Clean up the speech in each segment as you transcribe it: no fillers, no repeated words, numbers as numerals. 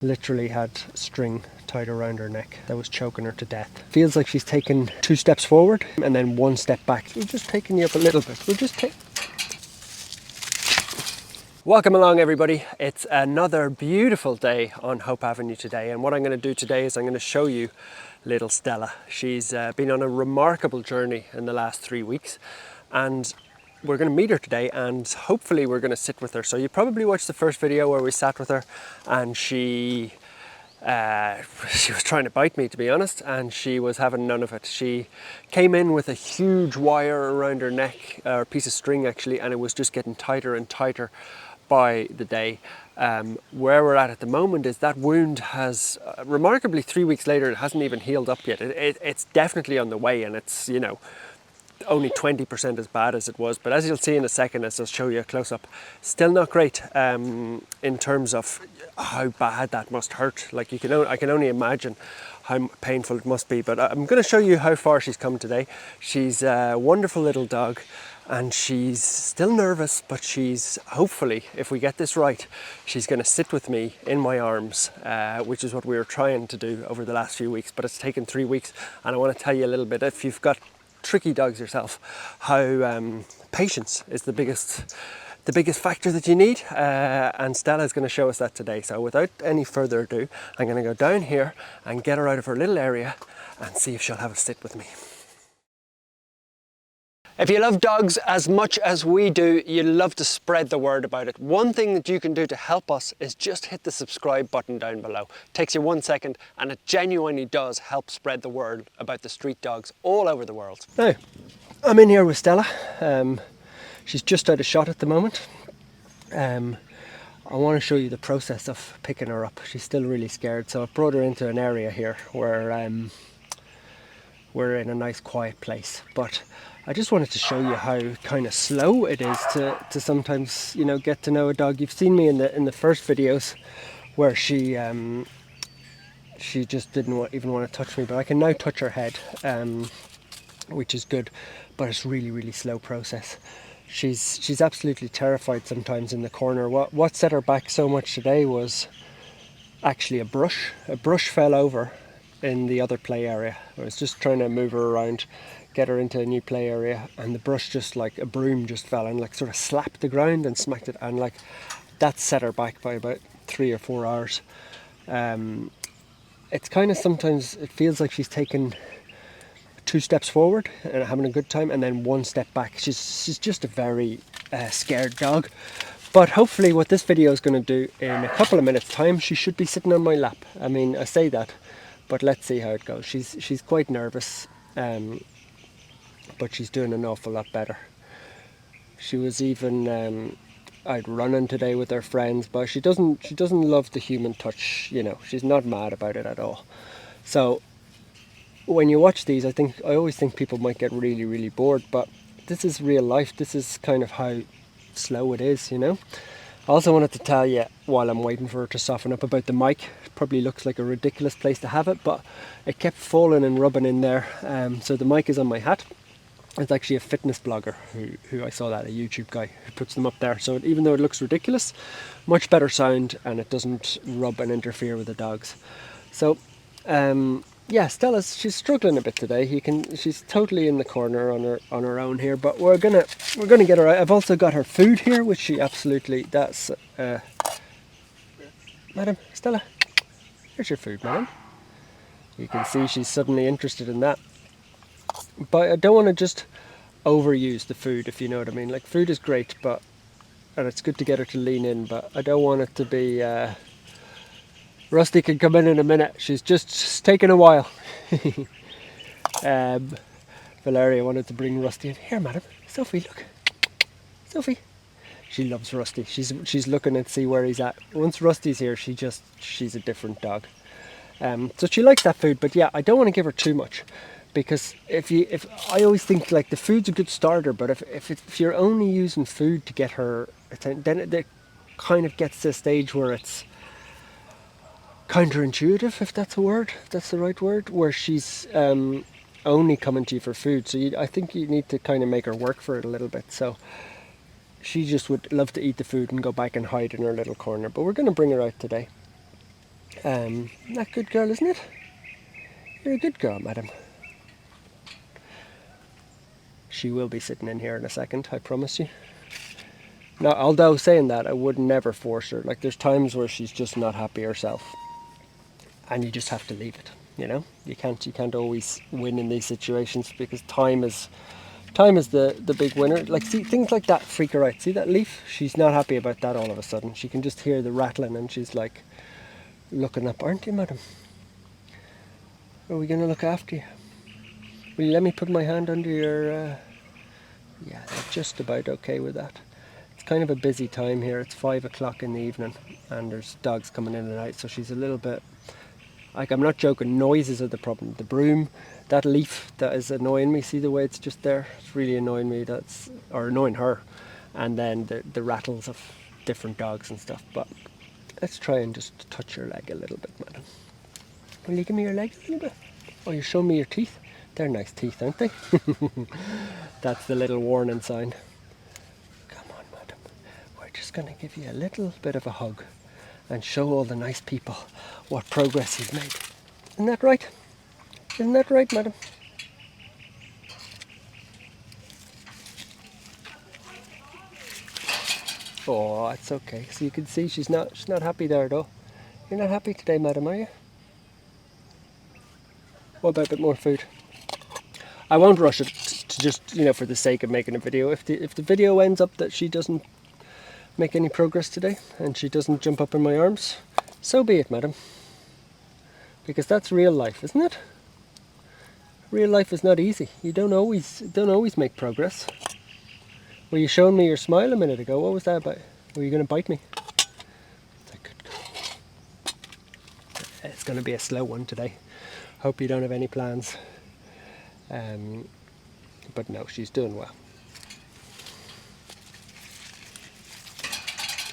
Literally had string tied around her neck that was choking her to death. Feels like she's taken 2 steps forward and then 1 step back. We're just taking you up a little bit. Welcome along, everybody. It's another beautiful day on Hope Avenue today, and what I'm going to do today is I'm going to show you little Stella. She's been on a remarkable journey in the last 3 weeks, and we're going to meet her today, and hopefully we're going to sit with her. So you probably watched the first video where we sat with her, and she was trying to bite me, to be honest, and she was having none of it. She came in with a huge wire around her neck, or a piece of string actually, and it was just getting tighter and tighter by the day. Where we're at the moment is that wound has, remarkably 3 weeks later, it hasn't even healed up yet. It's definitely on the way, and it's, you know, only 20% as bad as it was, but as you'll see in a second, as I'll show you a close-up, still not great in terms of how bad that must hurt. Like, I can only imagine how painful it must be, but I'm going to show you how far she's come today. She's a wonderful little dog, and she's still nervous, but she's, hopefully, if we get this right, she's going to sit with me in my arms, which is what we were trying to do over the last few weeks, but it's taken 3 weeks, and I want to tell you a little bit, if you've got tricky dogs yourself, how patience is the biggest factor that you need, and Stella is going to show us that today. So without any further ado, I'm going to go down here and get her out of her little area and see if she'll have a sit with me. If you love dogs as much as we do, you love to spread the word about it. One thing that you can do to help us is just hit the subscribe button down below. It takes you 1 second, and it genuinely does help spread the word about the street dogs all over the world. Now, I'm in here with Stella. She's just out of shot at the moment. I want to show you the process of picking her up. She's still really scared, so I've brought her into an area here where we're in a nice quiet place, but I just wanted to show you how kind of slow it is to sometimes, you know, get to know a dog. You've seen me in the first videos where she just didn't even want to touch me, but I can now touch her head, which is good, but it's really slow process. She's absolutely terrified sometimes in the corner. What set her back so much today was actually a brush. A brush fell over in the other play area. I was just trying to move her around, get her into a new play area, and the brush, just like a broom, just fell and like sort of slapped the ground and smacked it, and like that set her back by about 3 or 4 hours. It's kind of, sometimes it feels like she's taken 2 steps forward and having a good time, and then 1 step back. She's just a very scared dog. But hopefully what this video is going to do, in a couple of minutes time, she should be sitting on my lap. I mean, I say that, but let's see how it goes. She's quite nervous, but she's doing an awful lot better. She was even out running today with her friends, but she doesn't love the human touch. You know, she's not mad about it at all. So when you watch these, I always think people might get really bored, but this is real life. This is kind of how slow it is, you know. I also wanted to tell you, while I'm waiting for her to soften up, about the mic. It probably looks like a ridiculous place to have it, but it kept falling and rubbing in there. So the mic is on my hat. It's actually a fitness blogger who I saw that, a YouTube guy who puts them up there. So even though it looks ridiculous, much better sound, and it doesn't rub and interfere with the dogs. So yeah, she's struggling a bit today. She's totally in the corner on her own here, but we're gonna get her out. I've also got her food here, which she absolutely, that's Madam Stella, here's your food, madam. You can see she's suddenly interested in that. But I don't want to just overuse the food, if you know what I mean. Like, food is great, and it's good to get her to lean in, but I don't want it to be Rusty can come in a minute. She's just taking a while. Valeria wanted to bring Rusty in. Here, madam. Sophie, look. Sophie. She loves Rusty. She's looking and see where he's at. Once Rusty's here, she's a different dog. So she likes that food, but yeah, I don't want to give her too much, because if I always think, like, the food's a good starter, but if you're only using food to get her attention, then it kind of gets to a stage where it's counterintuitive, if that's the right word, where she's only coming to you for food. So I think you need to kind of make her work for it a little bit. So she just would love to eat the food and go back and hide in her little corner. But we're going to bring her out today. That good girl, isn't it? You're a good girl, madam. She will be sitting in here in a second, I promise you. Now, although saying that, I would never force her. Like, there's times where she's just not happy herself, and you just have to leave it. You know, you can't always win in these situations, because time is the big winner. Like, see, things like that freak her out. See that leaf? She's not happy about that all of a sudden. She can just hear the rattling, and she's like looking up. Aren't you, madam? Are we going to look after you? Will you let me put my hand under your... Yeah, they're just about okay with that. It's kind of a busy time here. It's 5 o'clock in the evening, and there's dogs coming in and out, so she's a little bit... Like, I'm not joking, noises are the problem. The broom, that leaf that is annoying me, see the way it's just there? It's really annoying me, or annoying her. And then the rattles of different dogs and stuff. But let's try and just touch your leg a little bit, madam. Will you give me your leg a little bit? Oh, you're showing me your teeth? They're nice teeth, aren't they? That's the little warning sign. Come on, madam. We're just going to give you a little bit of a hug and show all the nice people what progress you've made. Isn't that right? Isn't that right, madam? Oh, it's okay. So you can see she's not happy there though. You're not happy today, madam, are you? What about a bit more food? I won't rush it to just, for the sake of making a video. If the video ends up that she doesn't make any progress today and she doesn't jump up in my arms, so be it, madam. Because that's real life, isn't it? Real life is not easy. You don't always make progress. Were you showing me your smile a minute ago? What was that about? Were you going to bite me? That's a good girl. It's going to be a slow one today. Hope you don't have any plans. But no, she's doing well.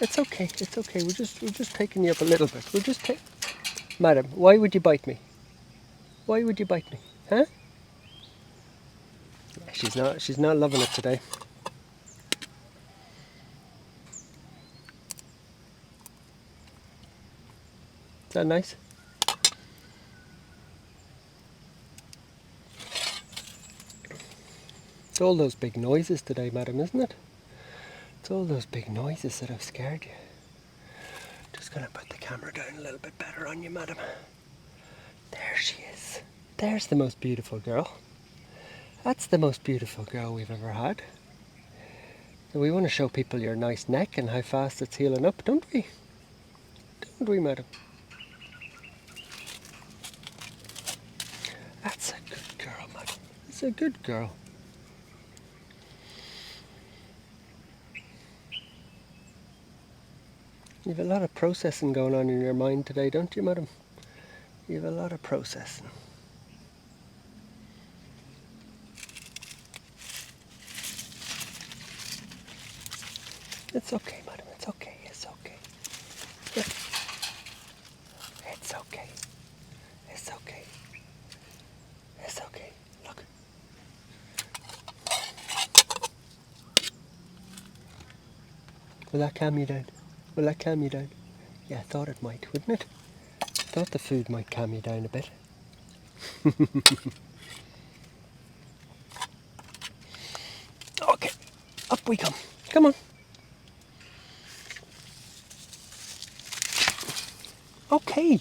It's okay. It's okay. We're just taking you up a little bit. Madam, why would you bite me? Why would you bite me? Huh? Yeah, she's not loving it today. Is that nice? It's all those big noises today, madam, isn't it? It's all those big noises that have scared you. Just gonna put the camera down a little bit better on you, madam. There she is. There's the most beautiful girl. That's the most beautiful girl we've ever had. And we want to show people your nice neck and how fast it's healing up, don't we? Don't we, madam? That's a good girl, madam. It's a good girl. You have a lot of processing going on in your mind today, don't you, madam? You have a lot of processing. It's okay, madam. It's okay. It's okay. It's okay. It's okay. It's okay. Look. Will that calm you down? Will that calm you down? Yeah, I thought it might, wouldn't it? I thought the food might calm you down a bit. Okay, up we come. Come on. Okay.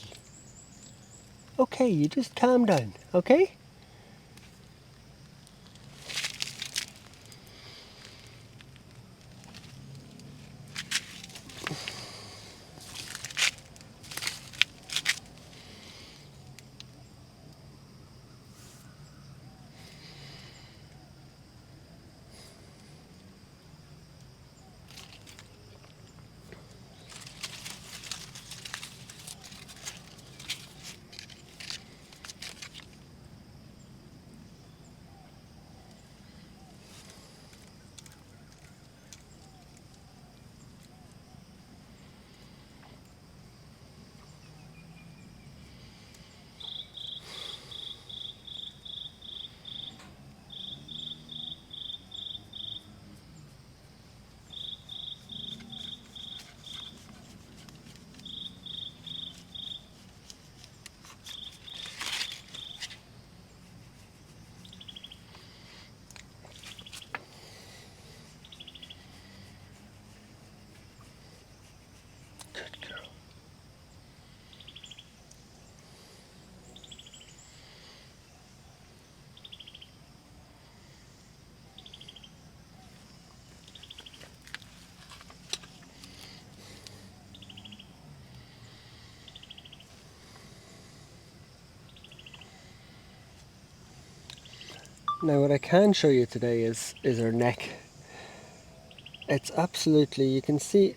Okay, you just calm down, okay? Now what I can show you today is her neck. It's absolutely, you can see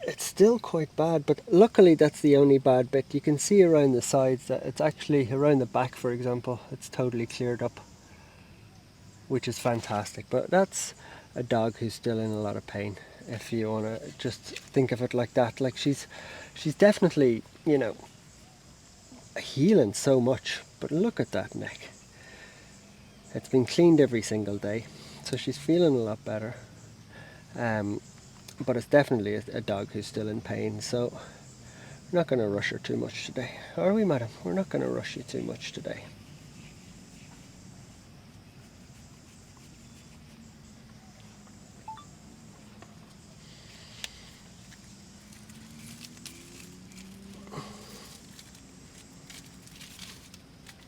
it's still quite bad, but luckily that's the only bad bit. You can see around the sides that it's actually around the back, for example, it's totally cleared up, which is fantastic. But that's a dog who's still in a lot of pain, if you want to just think of it like that. Like she's definitely, you know, healing so much, but look at that neck. It's been cleaned every single day, so she's feeling a lot better. But it's definitely a dog who's still in pain, so we're not going to rush her too much today. Are we, madam? We're not going to rush you too much today.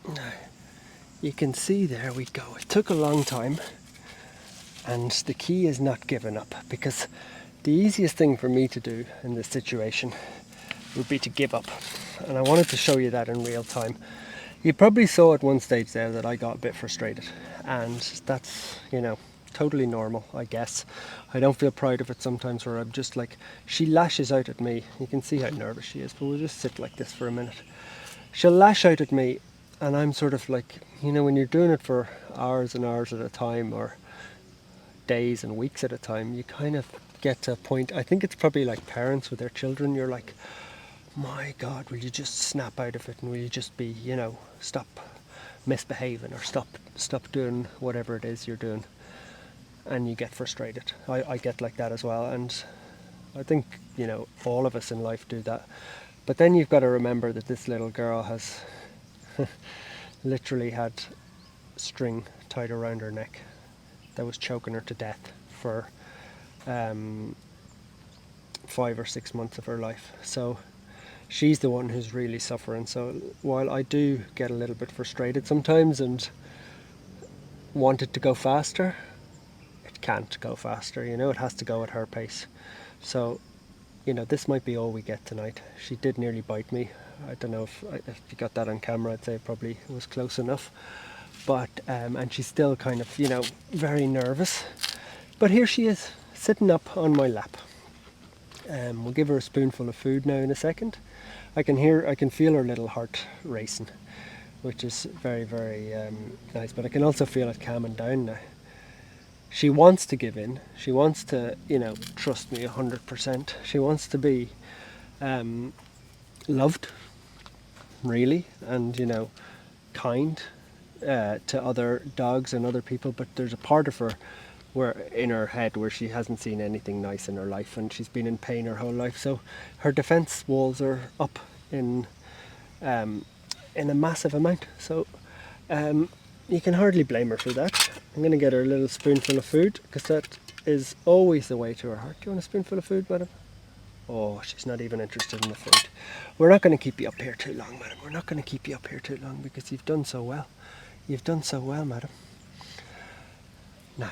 Now, you can see there we go. It took a long time, and the key is not giving up, because the easiest thing for me to do in this situation would be to give up. And I wanted to show you that in real time. You probably saw at one stage there that I got a bit frustrated, and that's, you know, totally normal, I guess. I don't feel proud of it sometimes, where I'm just like, she lashes out at me. You can see how nervous she is, but we'll just sit like this for a minute. She'll lash out at me, and I'm sort of like, you know, when you're doing it for hours and hours at a time, or days and weeks at a time, you kind of get to a point, I think it's probably like parents with their children, you're like, my God, will you just snap out of it, and will you just be, you know, stop misbehaving, or stop doing whatever it is you're doing, and you get frustrated. I get like that as well, and I think, you know, all of us in life do that. But then you've got to remember that this little girl has literally had string tied around her neck that was choking her to death for 5 or 6 months of her life. So she's the one who's really suffering. So while I do get a little bit frustrated sometimes and want it to go faster, it can't go faster, you know, it has to go at her pace. So, you know, this might be all we get tonight. She did nearly bite me. I don't know if you got that on camera. I'd say it probably was close enough. But, and she's still kind of, you know, very nervous. But here she is, sitting up on my lap. We'll give her a spoonful of food now in a second. I can feel her little heart racing, which is very, very nice. But I can also feel it calming down now. She wants to give in. She wants to, you know, trust me 100%. She wants to be loved, really, and, you know, kind to other dogs and other people. But there's a part of her where in her head where she hasn't seen anything nice in her life, and she's been in pain her whole life. So her defense walls are up in a massive amount. So you can hardly blame her for that. I'm going to get her a little spoonful of food, because that is always the way to her heart. Do you want a spoonful of food, madam? Oh, she's not even interested in the food. We're not going to keep you up here too long, madam. We're not going to keep you up here too long, because you've done so well. You've done so well, madam. Now,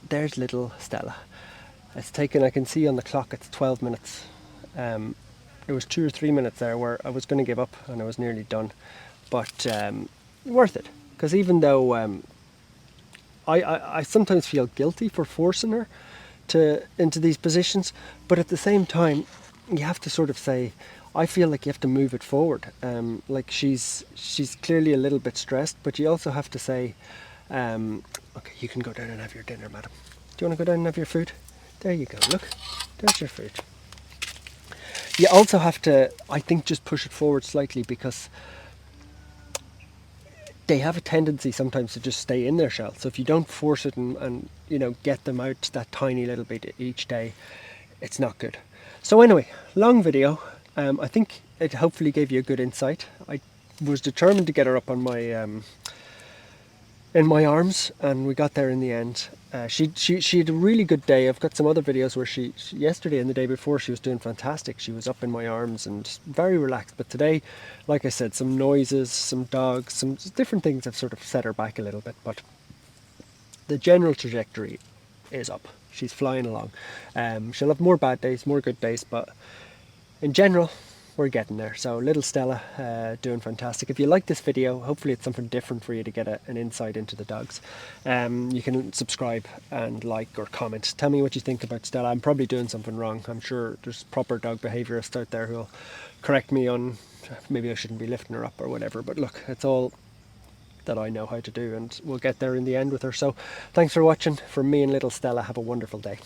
there's little Stella. It's taken, I can see on the clock, it's 12 minutes. There was 2 or 3 minutes there where I was going to give up, and I was nearly done. But worth it, because even though I sometimes feel guilty for forcing her into these positions, but at the same time, you have to sort of say, I feel like you have to move it forward. Like she's clearly a little bit stressed, but you also have to say, okay, you can go down and have your dinner, madam. Do you want to go down and have your food? There you go, look, there's your food. You also have to, I think, just push it forward slightly, because they have a tendency sometimes to just stay in their shell. So if you don't force it and you know, get them out that tiny little bit each day, it's not good. So anyway, long video. I think it hopefully gave you a good insight. I was determined to get her up on my in my arms, and we got there in the end. She had a really good day. I've got some other videos where she yesterday and the day before, she was doing fantastic. She was up in my arms and very relaxed. But today, like I said, some noises, some dogs, some different things have sort of set her back a little bit. But the general trajectory is up. She's flying along. She'll have more bad days, more good days, but in general, we're getting there. So little Stella doing fantastic. If you like this video, hopefully it's something different for you to get an insight into the dogs. You can subscribe and like or comment. Tell me what you think about Stella. I'm probably doing something wrong. I'm sure there's proper dog behaviourists out there who'll correct me on maybe I shouldn't be lifting her up or whatever. But look, it's all that I know how to do, and we'll get there in the end with her. So thanks for watching. From me and little Stella, have a wonderful day.